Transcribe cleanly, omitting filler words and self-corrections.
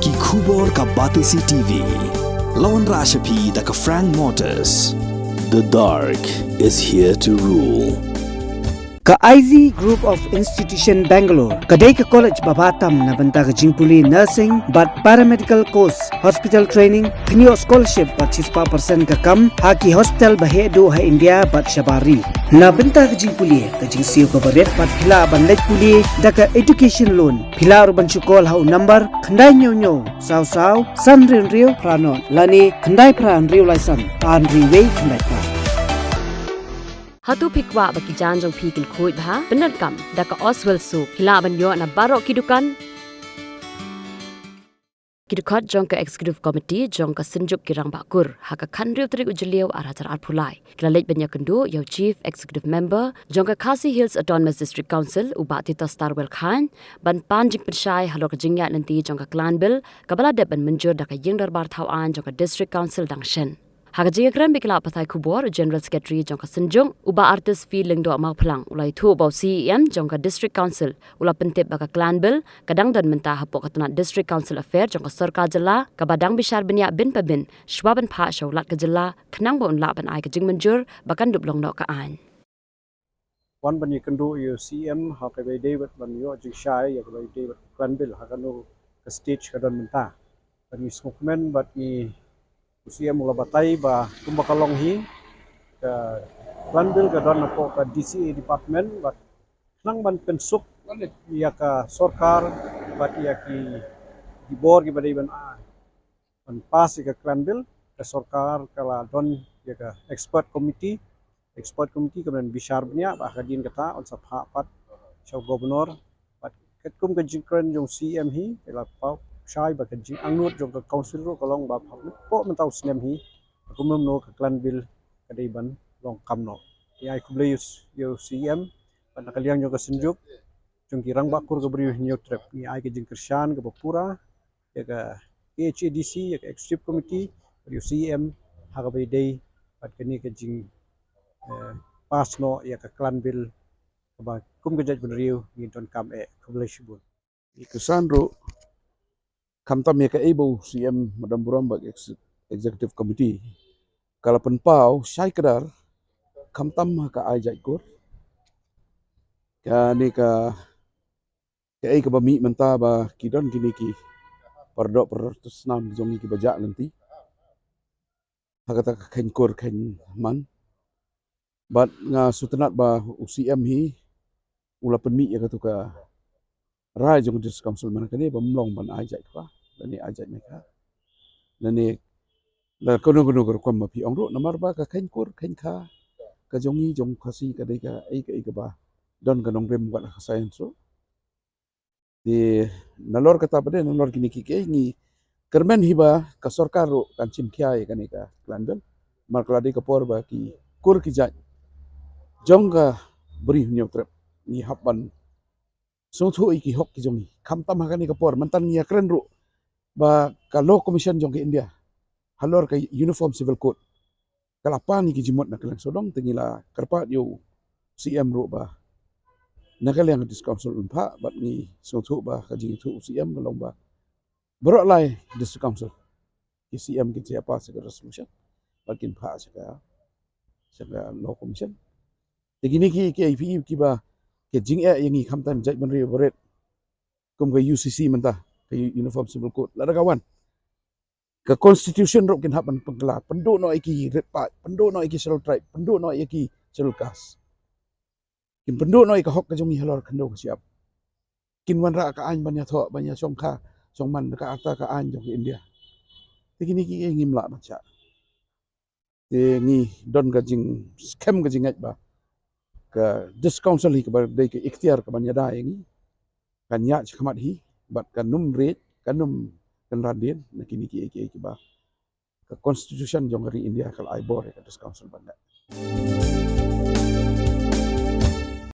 Ki khubor ka Batisi TV. Lawan Rashapi da ka Frank Motors. The dark is here to rule. Ka IZ Group of Institution Bangalore, Khadc College Babatam na banta ka Jingpuli Nursing but Paramedical Course Hospital Training Pneo Scholarship but 6% ka kam Haki Hospital Bahedo ha India but Shabari na banta ka Jingpuli ka Jingsiyo ka Baret but Pila Banlet Puli da ka Education Loan Pila Urban Chukol hau number Khandai Nyo Sao San Rio Pranon Lani Khandai Pran Rio Laisan Tan Riway Khandai Pran Hatu pikwa bagi janjong pikil kuit bah benar kam daka Oswell su hila banyo na barok kidukan kidukat jong ka executive committee jong ka senjuk kirang bakur haka khandriu trik ujeliau arajar arpulai kilalej banya kendu yau chief executive member jong ka Khasi Hills Autonomous District Council ubat tita Starwell Khan ban panjing pensyai halor ka jingya nanti jong ka clan bill kabala dep ban menjur daka yeng darbar thawan jong ka district council dangshen Haka jingakran bikila pathai kubor General Secretary jongka senjung uba artis fi lengdo amak pelang ulai thu bau CEM jongka District Council ula pentip baka clan bill kadang dan mentah hapok ka Tnat District Council Affair jongka Sarkar Jela ka badang bishar benya bin pabin shwaban pha shaulat ka Jela khnang bon la ban ai ka Jingmynjur bakan dublong no ka an Wan ban yikendu yu CM haka bay David ban yu jingshai ya bay David clan bill haka no ka stage ka don mentah ban yu smokmen bat ni usia mula batai ba kumbakalong hi ke clan bill ke don apo ke DCA department bat nang ban pensuk ia ke Sarkar bat ia ki dibor ki badai ban pas ke clan bill ke Sarkar kala don ia ke expert committee kemudian bishar bnya ba kadin kata on sapha pat shaw governor bat ketkum ke jingkren jong CM hi kala pau Shai ba kajing angnut jong ka council ro kalong ba po mentau snem hi kumum no ka clan bill kadai ban long kam no ya ai kuble yu CM ban nakaliang jong ka senjuk jong kirang ba kur ka bri new trip ni ai ka jing kershan ka bapura ya ka HADC ya ka executive committee yu CM ha ka bay day bat kani ka jing pas no ya ka clan bill ba kum ka jaj ban riu ni ton kam kuble shibun ikesan ro Kamtam ya ka ebo CM Madam Buram bag executive committee. Kalau penpau syai kedar kamtam ka ajak kur. Ka ni ka ai ka bami menta ba kidon kini ki perdok pertus nam jongi ki bajak nanti. Hakata ka khen kur khen man. Bat nga sutenat ba UCM hi ula penmi ya ka tu ka rai jong dis council mana kani bamlong ban ajak ka. Dan ni ajak mereka. Dan ni la kono kom mapi ongro namar ba ka khen kur khen kha ka jongi jong khasi ka dei ka ai ba don ka nong rem ba ka sain so di nalor kata bade nalor kini ki ni Kyrmen hiba ka Sarkar ro kan chim khiai ka ni ka klandel mar kladi ka por ba ki kur ki jaj jong ka bri nyok trep ni hapan so thu ki hok ki jongi kham tam ha ka ni ka por mantan ni kren ro ba ka law commission jong ke India halor ka uniform civil code kalapa ni ki jimot na kalang sodong tingila karpa yo CM ro ba nakalang dis council unpa bat ni sotu ba ka jing thu CM kalong ba bro lai dis council ki CM ki siapa sa resolution bat kin pha sa law commission tigini ki IPE ki ba ke jing yang kham tam jaj ban ri boret kum ka UCC menta uniform civil code la kawan ke constitution ro kin haban pengkela pendu no iki red part pendu no iki sel tribe pendu no iki sel kas kin pendu no iki hok ka jongi halor kendo siap kin wan ra ka an banya tho banya songkha songman ka ata ka an jong India tikini ki ngim la macha te ni don ka jing scam ka jingat ba ka dis council hi ka ba dei ke ikhtiar ka banya da ngi kan ya khmat hi bat kan num red kan num kan radin na kini ki ba ka constitution jong ri India kal ai bor ka dis council banda